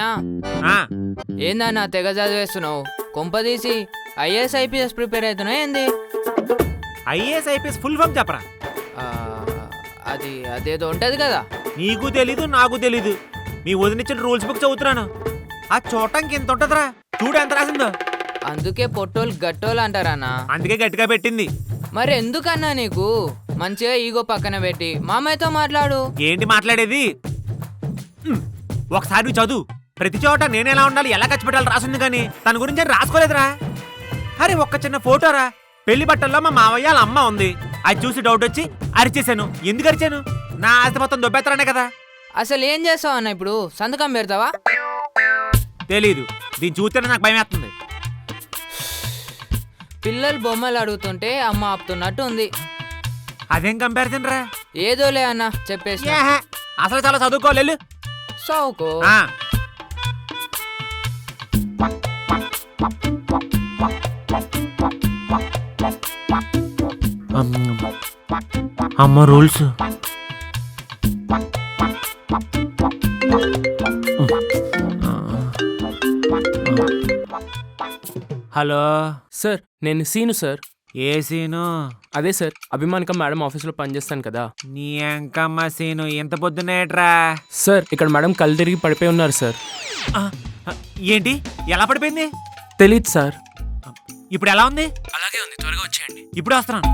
అన్నా ఏందన్నా తెగ చదివేస్తున్నావు? కొంపదీసి ఐఏఎస్ ఐపీఎస్ ప్రిపేర్ అవుతున్నావు ఏంది? ఐఏఎస్ ఐపీఎస్ ఫుల్ ఫామ్ చెప్పరా? అది అదేదో ఉంటది కదా. నీకు తెలీదు నాకు తెలీదు. మీ వదినిచ్చిన రూల్స్ బుక్ చదువుతున్నాను. ఆ చూడటానికి ఎంత ఉంటదిరా, చూడు ఎంత రాసిందో. అందుకే పొట్టోలు గట్టోలు అంటారన్నా. అందుకే గట్టిగా పెట్టింది. మరి ఎందుకన్నా నీకు? మంచిగా ఈగో పక్కన పెట్టి మామయ్యతో మాట్లాడు. ఏంటి మాట్లాడేది? ఒకసారి నువ్వు చదువు. ప్రతి చోట నేనెలా ఉండాలి, ఎలా ఖర్చు పెట్టాలి రాసింది, కానీ తన గురించి రాసుకోలేదురా. అరే ఒక్క చిన్న ఫోటోరా, పెళ్లి బట్టల్లో మా మావయ్య వాళ్ళ అమ్మ ఉంది. అది చూసి డౌట్ వచ్చి అరిచేశాను. ఎందుకు అరిచాను? నా ఆస్తి మొత్తం దొబ్బెత్తరానే కదా. అసలు ఏం చేస్తావు అన్న? ఇప్పుడు సంతకం పెడతావా? తెలీదు. దీన్ని చూస్తేనే నాకు భయం వేస్తుంది. పిల్లలు బొమ్మలు అడుగుతుంటే అమ్మ ఆపుతున్నట్టు ఉంది. అదేం కంపారిజన్ రా? ఏదోలే అన్న చెప్పేసి. అసలు చాలా చదువుకోలేదు. చదువుకో. అమ్మ రూల్స్. హలో సార్, నేను సీను సార్. ఏ సీను? అదే సార్, అభిమానిక మేడం ఆఫీస్లో పనిచేస్తాను కదా. నీ అంకమ్మ సీను, ఎంత పొద్దునేట్రా? సార్, ఇక్కడ మేడం కళ్ళు తిరిగి పడిపోయి ఉన్నారు సార్. ఏంటి, ఎలా పడిపోయింది? తెలీదు సార్. ఇప్పుడు ఎలా ఉంది? అలాగే ఉంది, త్వరగా వచ్చేయండి. ఇప్పుడు వస్తున్నాను.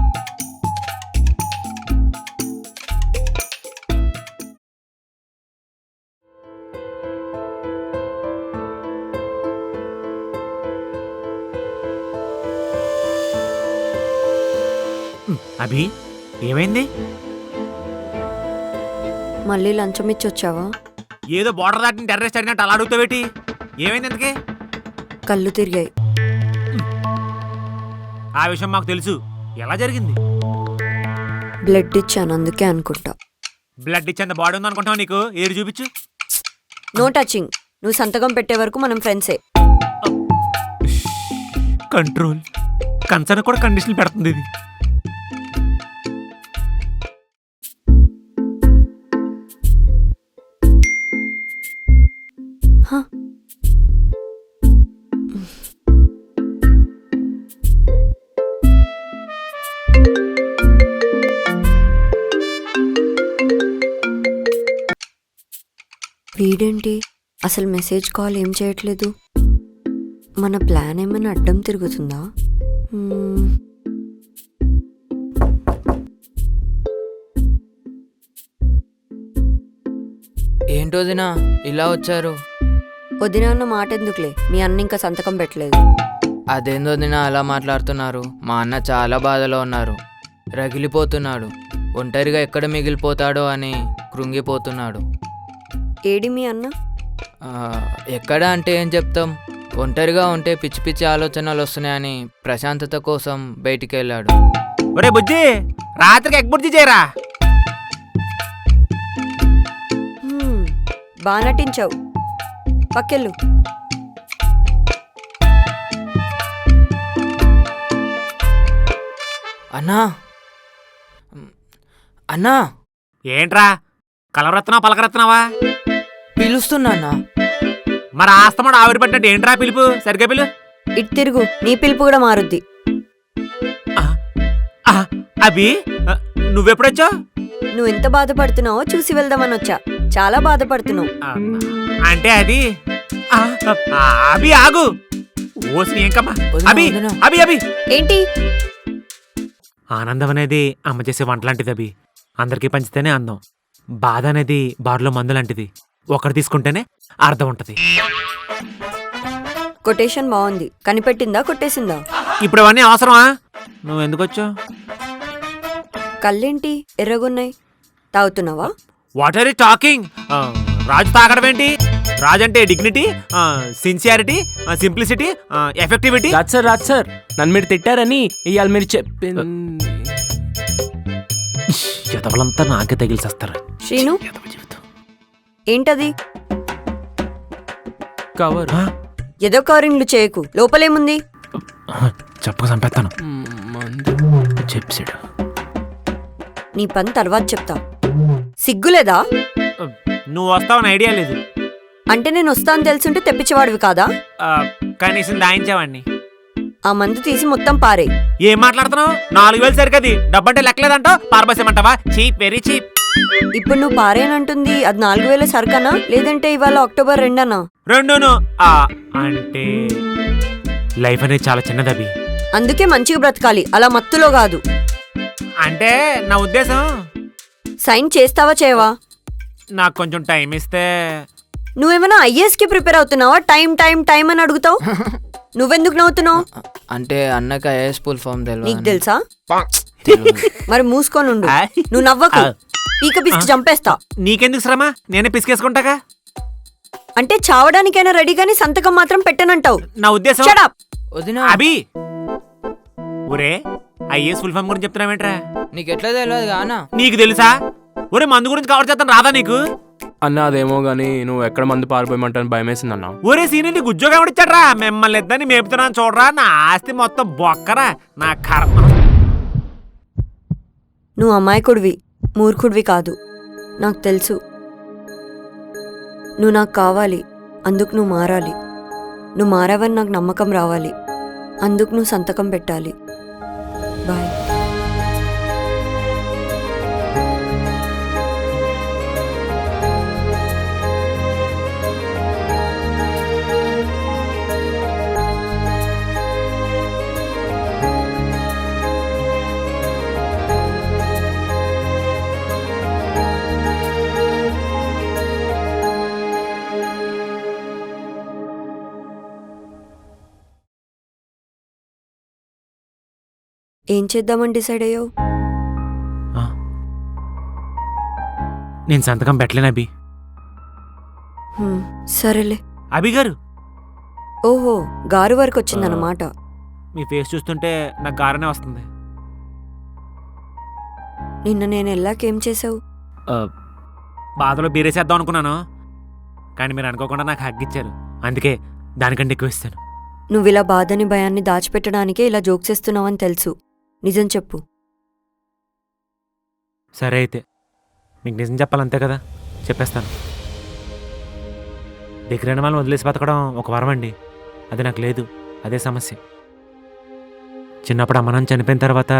అభి, ఏమైంది? మళ్ళీ లంచం ఇచ్చి వచ్చావా? ఏదో బోర్డర్ దాటిని టెర్రరిస్ట్ అడిగినట్టు అలా అడుగుతావేటి? ఏమైంది అందుకే? కళ్ళు తిరిగాయి. ఆ విషయం మాకు తెలుసు. ఎలా జరిగింది? బ్లడ్ ఇచ్చాను, అందుకే అనుకుంటా. బ్లడ్ ఇచ్చేంత బాడీ ఉంది అనుకుంటావు? నీకు ఏడు చూపించు. No touching. నువ్వు సంతకం పెట్టే వరకు మనం ఫ్రెండ్సే. కంట్రోల్. కన్సర్న్ కూడా కండిషన్ పెడుతుంది ఇది. వీడేంటి అసలు మెసేజ్ కాల్ ఏం చేయట్లేదు? మన ప్లాన్ ఏమైనా అడ్డం తిరుగుతుందా? ఏంటో దినా ఇలా వచ్చారు? వదినా అన్న మాట ఎందుకులే, మీ అన్న ఇంకా సంతకం పెట్టలేదు. అదేందో దినా అలా మాట్లాడుతున్నారు? మా అన్న చాలా బాధలో ఉన్నారు, రగిలిపోతున్నాడు. ఒంటరిగా ఎక్కడ మిగిలిపోతాడో అని కృంగిపోతున్నాడు. ఏడి మీ అన్న? ఎక్కడ అంటే ఏం చెప్తాం, ఒంటరిగా ఉంటే పిచ్చి పిచ్చి ఆలోచనలు వస్తున్నాయని ప్రశాంతత కోసం బయటికి వెళ్ళాడు. ఒరే బుజ్జి, రాత్రికి ఎగ్ బుజ్జి చేయరా. బాగా నటించావు, పక్కెళ్ళు. అన్నా అన్నా. ఏంట్రా, కలవరత్నావా పలకరత్నావా? పిలుస్తున్నా. మరి ఆస్తమాడు ఆవిరి పట్టినట్టు ఏంట్రా పిలుపు? సరిగ్గా పిలు. ఇటు తిరుగు, నీ పిలుపు కూడా మారుద్ది. అభి, నువ్వెప్పుడొచ్చావు? నువ్వు ఎంత బాధపడుతున్నావో చూసి వెళ్దామని వచ్చా. చాలా బాధపడుతున్నావు. అంటే అది అభి ఆగు. ఓసి ఏంకమ్మా. అభి అభి అభి ఏంటి? ఆనందం అనేది అమ్మ చేసే వంట లాంటిది అభి. అందరికీ పంచితేనే అందం. బాధ అనేది బారులో మందు లాంటిది. ఒకటి తీసుకుంటేనే అర్థం ఉంటది. కొటేషన్ బాగుంది. కనిపెట్టిందా కొట్టేసిందా? ఇప్పుడు అవన్నీ అవసరమా? నువ్వు ఎందుకు వచ్చావు? కళ్ళేంటి ఎర్రగున్నాయి? తాగుతున్నావా? What are you talking? Raju తాగడం ఏంటి? రాజు అంటే dignity, sincerity, simplicity, effectivity. Raj sir, నన్ను మీరు తిట్టారని ఇవాళ మీరు చెప్పింది. చదవలంతా నాకే తగిలిసేస్తారు. శ్రీను, ఏంటది? కవర్. ఏదో కవరింగ్లు చేయకు, లోపలేముంది? చెప్పక చంపేస్తాను. చెప్పాడు. నీ పని తర్వాత చెప్తా. సిగ్గులేదా? నువ్వు వస్తావని ఐడియా లేదు. అంటే నేను వస్తాను తెలుసుంటే తెప్పించేవాడివి కాదా? ఆ, కనీసం దాయించేవాడిని. ఆ మందు తీసి మొత్తం పారే. ఏం మాట్లాడుతున్నావు? 4000 సరికది డబ్బంటే లెక్కలేదంటావు, పారబోసేమంటావా? Cheap, very cheap. ఇప్పుడు నువ్వు పారేనంటుంది అది 4000 సరుకనా లేదంటే ఇవాళ అక్టోబర్ 2 రెండును. అంటే లైఫ్ అనేది చాలా చిన్నది అభి. అందుకే మంచిగా బ్రతకాలి, అలా మత్తులో కాదు. అంటే నా ఉద్దేశం, సైన్ చేస్తావా చేయవా? నాకు కొంచెం టైం ఇస్తే. నువ్వేమైనా ఐఏఎస్ కి ప్రిపేర్ అవుతున్నావా? టైం టైం టైం అని అడుగుతావు. నువ్వెందుకు నవ్వుతున్నావు? అంటే అన్నకి ఐఏఎస్ ఫుల్ ఫామ్ నీకు తెలియదు. తెలుసా? మరి మూసుకొని ఉండు. నువ్వు నవ్వకు, పీక పిసికి చంపేస్తా. నీకెందుకు శ్రమ, నేనే పిసికేసుకుంటాగా. అంటే చావడానికైనా రెడీ గానీ సంతకం మాత్రం పెట్టనంటావు. నా ఉద్దేశం. Shut up. వదినా, అభి, ఒరే ఐఏఎస్ ఫుల్ ఫామ్ గురించి చెప్తున్నావేంట్రా? నీకెట్లా తెలియదు కానా? నీకు తెలుసా? ఒరే మందు గురించి కవర్ చేద్దాం రాదా నీకు? అన్న అదేమో గానీ నువ్వు ఎక్కడ మందు పారిపోయమంటాను భయం వేసింది అన్న. ఒరే సీని, నీకు ఉద్యోగం ఎవడిచ్చాడ్రా? మిమ్మల్ని ఇద్దరిని మేపుతున్నాను చూడరా, నా ఆస్తి మొత్తం బొక్కరా, నా కర్మ. నువ్వు అమాయకుడివి, మూర్ఖుడివి కాదు, నాకు తెలుసు. నువ్వు నాకు కావాలి, అందుకు నువ్వు మారాలి. నువ్వు మారావని నాకు నమ్మకం రావాలి, అందుకు నువ్వు సంతకం పెట్టాలి. బాయ్. ఏం చేద్దామని డిసైడ్ అయ్యావు? నేను సంతకం పెట్టలేను అభి. సరేలే. అభి గారు, ఓహో, గారు వరకు వచ్చిందన్నమాట. మీ ఫేస్ చూస్తుంటే నాకు గారనే వస్తుంది. నిన్న నేను వెళ్ళాకేం చేసావు? బాధలో బీరేసేద్దాం అనుకున్నాను, కానీ మీరు అనుకోకుండా నాకు హగ్గిచ్చారు, అందుకే దానికంటే ఎక్కువ ఇస్తాను. నువ్విలా బాధని భయాన్ని దాచిపెట్టడానికే ఇలా జోక్స్ చేస్తున్నావని తెలుసు. నిజం చెప్పు. సరే అయితే మీకు నిజం చెప్పాలంతే కదా, చెప్పేస్తాను. దగ్గరైన వాళ్ళని వదిలేసి బతకడం ఒక వరం అండి, అది నాకు లేదు, అదే సమస్య. చిన్నప్పుడు అమ్మ నాన్న చనిపోయిన తర్వాత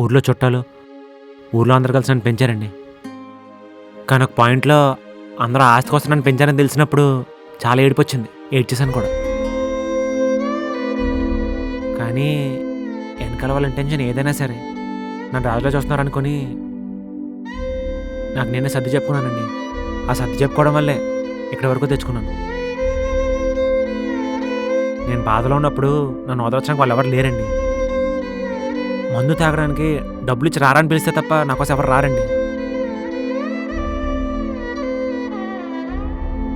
ఊర్లో చుట్టాలు, ఊర్లో అందరు కలిసి నన్ను పెంచారండి. కానీ ఒక పాయింట్లో అందరూ ఆస్తి కోసం నన్ను పెంచారని తెలిసినప్పుడు చాలా ఏడిపొచ్చింది, ఏడ్చేసాను కూడా. కానీ వెనకాల వాళ్ళ ఇంటెన్షన్ ఏదైనా సరే నన్ను రాజులో చూస్తున్నారు అనుకొని నాకు నేనే సర్ది చెప్పుకున్నానండి. ఆ సర్ది చెప్పుకోవడం వల్లే ఇక్కడి వరకు తెచ్చుకున్నాను. నేను బాధలో ఉన్నప్పుడు నన్ను ఓదార్చడానికి వాళ్ళు ఎవరు లేరండి. మందు తాగడానికి డబ్బులు ఇచ్చి రారని పిలిస్తే తప్ప నా కోసం ఎవరు రారండి.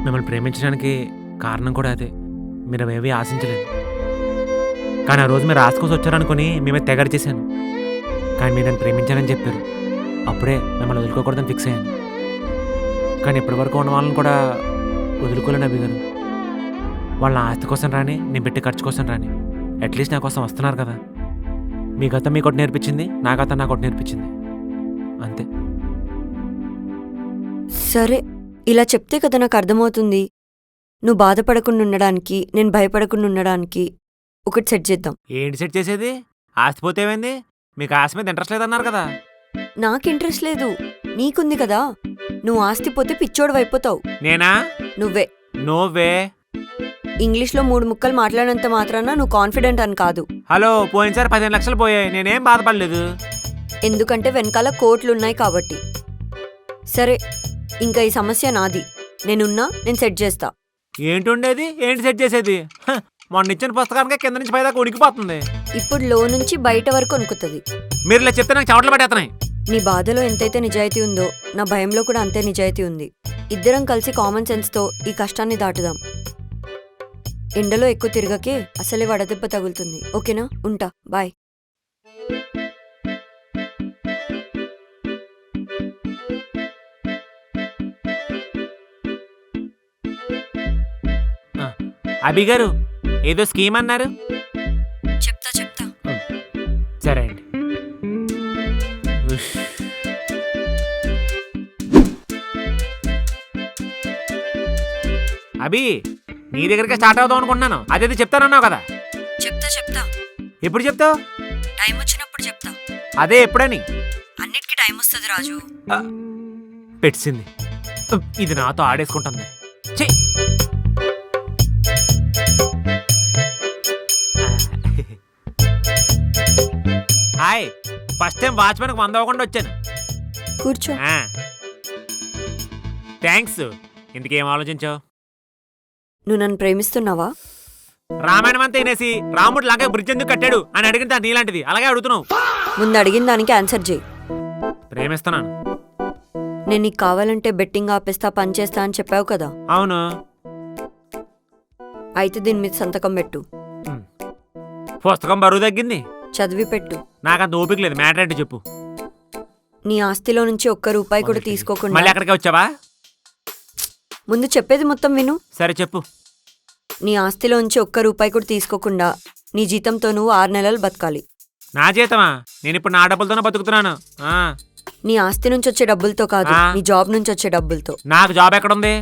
మిమ్మల్ని ప్రేమించడానికి కారణం కూడా అదే, మీరు అవేవి ఆశించలేదు. కానీ ఆ రోజు మీరు ఆశ కోసం వచ్చారనుకుని మేమే తెగడి చేశాను. కానీ మీరు నన్ను ప్రేమించారని చెప్పారు, అప్పుడే మిమ్మల్ని వదులుకోకూడదని ఫిక్స్ అయ్యాను. కానీ ఇప్పటి వరకు ఉన్న వాళ్ళని కూడా వదులుకోలేను అభి గారు. వాళ్ళ ఆస్తి కోసం రాని, నేను పెట్టి ఖర్చు కోసం రాని, అట్లీస్ట్ నా కోసం వస్తున్నారు కదా. మీ గతం మీకొకటి నేర్పించింది, నా గతం నాకొకటి నేర్పించింది, అంతే. సరే, ఇలా చెప్తే కదా నాకు అర్థమవుతుంది. నువ్వు బాధపడకుండా ఉండడానికి, నేను భయపడకుండా ఉండడానికి ఒకటి సెట్ చేద్దాం. ఏంటి సెట్ చేసేది? ఆస్తి పోతే ఏమైంది? మీకు ఆస్తి మీద ఇంట్రెస్ట్ లేదన్నారు కదా. నాకు ఇంట్రెస్ట్ లేదు, నీకుంది కదా. నువ్వు ఆస్తి పోతే పిచ్చోడు అయిపోతావు. నేనా? నువ్వే. నోవే. ఇంగ్లీష్లో 3 ముక్కలు మాట్లాడినంత మాత్రాన నువ్వు కాన్ఫిడెంట్ అని కాదు. హలో, పోయినసారి 15 లక్షలు పోయాయి, నేనేం బాధపడలేదు. ఎందుకంటే వెనకాల కోట్లున్నాయి కాబట్టి. సరే, ఇంకా ఈ సమస్య నాది, నేనున్నా, నేను సెట్ చేస్తా. ఏంటి ఉండేది? ఏంటి సెట్ చేసేది? మొన్న ఇచ్చిన పుస్తకానికి కింద నుంచి పైదాకా ఉడికిపోతుంది. ఇప్పుడు లో నుంచి బయట వరకు వణుకుతుంది. మీరు ఇలా చెప్తే నాకు చెమటలు పట్టేస్తున్నాయి. నీ బాధలో ఎంతైతే నిజాయితీ ఉందో నా భయంలో కూడా అంతే నిజాయితీ ఉంది. ఇద్దరం కలిసి కామన్ సెన్స్తో ఈ కష్టాన్ని దాటుదాం. ఎండలో ఎక్కువ తిరగకే, అసలే వడదెబ్బ తగులుతుంది. ఓకేనా? ఉంటా, బాయ్. అభి గారు, ఏదో స్కీమ్ అన్నారు. చెప్తా. సరే అండి. అభి నీ దగ్గరికి స్టార్ట్ అవుదాం అనుకుంటున్నాను. అదేది చెప్తానన్నావు కదా. చెప్తా ఎప్పుడు చెప్తావు? టైం వచ్చినప్పుడు చెప్తా. అదే ఎప్పుడని? అన్నిటికీ టైం వస్తుంది రాజు. పెట్టింది. ఇది నాతో ఆడేసుకుంటుంది. ఛీ! హాయ్, ఫస్ట్ టైం వాచ్మెన్కి 100 అవ్వకుండా వచ్చాను. కూర్చో. థ్యాంక్స్. ఇందుకేం ఆలోచించావు? నువ్వు నన్ను ప్రేమిస్తున్నావా? రామాయణం అంతా తినేసి రాముడు లాగా బ్రిడ్జ్ ఎందుకు కట్టాడు అని అడిగిన నీలాంటిది అలాగే అడుగుతున్నావు. ముందు అడిగిన దానికి ఆన్సర్ చేయి. ప్రేమిస్తున్నాను. నేను నీకు కావాలంటే బెట్టింగ్ ఆపేస్తా, పని చేస్తా అని చెప్పావు కదా. అవును. అయితే దీని మీద సంతకం పెట్టు. పుస్తకం బరువు తగ్గింది. చదివి పెట్టు. నాకంత ఓపిక లేదు. మ్యాటర్ అంటే చెప్పు. నీ ఆస్తిలో నుంచి ఒక్క రూపాయి కూడా మళ్ళీ తీసుకోకుండా. అక్కడికే వచ్చావా? ముందు చెప్పేది మొత్తం విను. సరే చెప్పు. నీ ఆస్తిలో నుంచి ఒక్క రూపాయి కూడా తీసుకోకుండా నీ జీతంతో నువ్వు 6 నెలలు బతకాలి. నా జీతమా? నేను ఇప్పుడు నా డబ్బులతోనే బతుకుతున్నాను. నీ ఆస్తి నుంచి వచ్చే డబ్బులతో కాదు, నీ జాబ్ నుంచి వచ్చే డబ్బులతో. నాకు జాబ్ ఎక్కడుంది?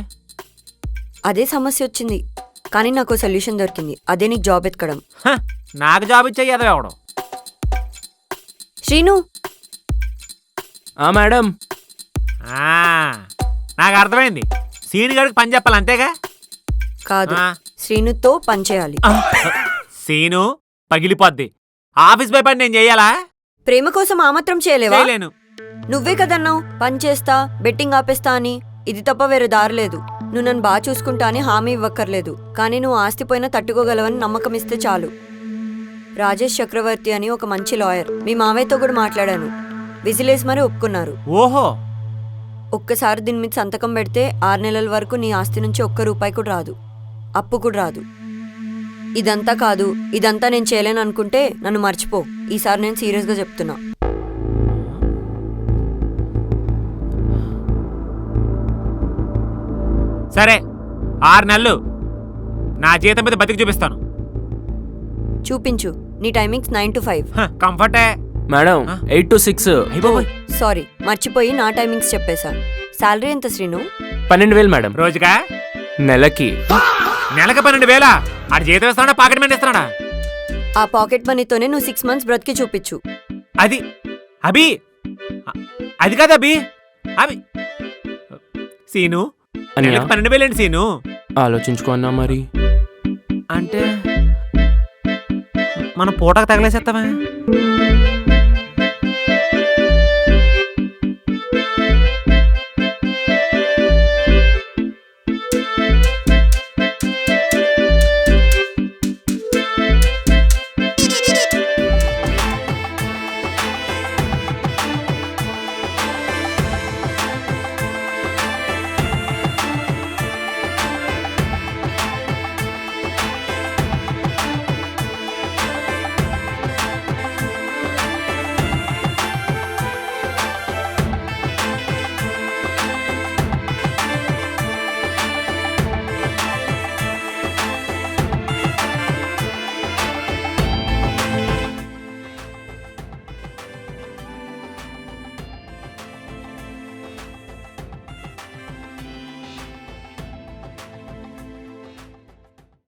అదే సమస్య వచ్చింది, కానీ నాకు సొల్యూషన్ దొరికింది. అదే నీకు జాబ్ ఎత్తుకడం. నాకు జాబ్ ఇచ్చే ఎదవ ఎవడు? శ్రీను. మేడం. నాకు అర్థమైంది. సీని గడికి పని చెప్పాలి అంతేగా? కాదు, శ్రీనుతో పని చేయాలి. సీను పగిలిపోద్ది. ఆఫీస్ పై పని నేను చెయ్యాలా? ప్రేమ కోసం ఆ మాత్రం చేయలేవా? చేయలేను. నువ్వే కదన్నావు పని చేస్తా, బెట్టింగ్ ఆపేస్తా అని. ఇది తప్ప వేరే దారి లేదు. నువ్వు నన్ను బాగా చూసుకుంటా అని హామీ ఇవ్వక్కర్లేదు, కానీ నువ్వు ఆస్తిపోయినా తట్టుకోగలవని నమ్మకం ఇస్తే చాలు. రాజేష్ చక్రవర్తి అని ఒక మంచి లాయర్, మీ మావయ్యతో కూడా మాట్లాడాను. విజిలేసి మరీ ఒప్పుకున్నారు. ఓహో. ఒక్కసారి దీని మీద సంతకం పెడితే 6 నెలల వరకు నీ ఆస్తి నుంచి ఒక్క రూపాయి కూడా రాదు, అప్పు కూడా రాదు. ఇదంతా కాదు, ఇదంతా నేను చేయలేను అనుకుంటే నన్ను మర్చిపో. ఈసారి నేను సీరియస్గా చెప్తున్నా. సరే, 6 నెలలు నా జీతం మీద బతికి చూపిస్తాను. చూపించు. నీ టైమింగ్స్ 9 to 5. కంఫర్టే మేడం 8 to 6. సారీ, మర్చిపోయి నా టైమింగ్స్ చెప్పేశా. శాలరీ ఎంత శ్రీను? 12,000 మేడం. రోజుగా? నెలకి. నెలకి 12,000? ఆడు జీతం ఇస్తాడా, పాకెట్ మనీ ఇస్తాడా? ఆ పాకెట్ మనీతోనే నువ్వు 6 months బ్రతికి చూపించు. అది అభి, అది కాదు అభి. అభి సీను, అన్నయ్య 12,000 ఏంటి సీను? ఆలోచించుకో అన్నా. మరి అంటే మనం పూటకు తగలేసేస్తామా?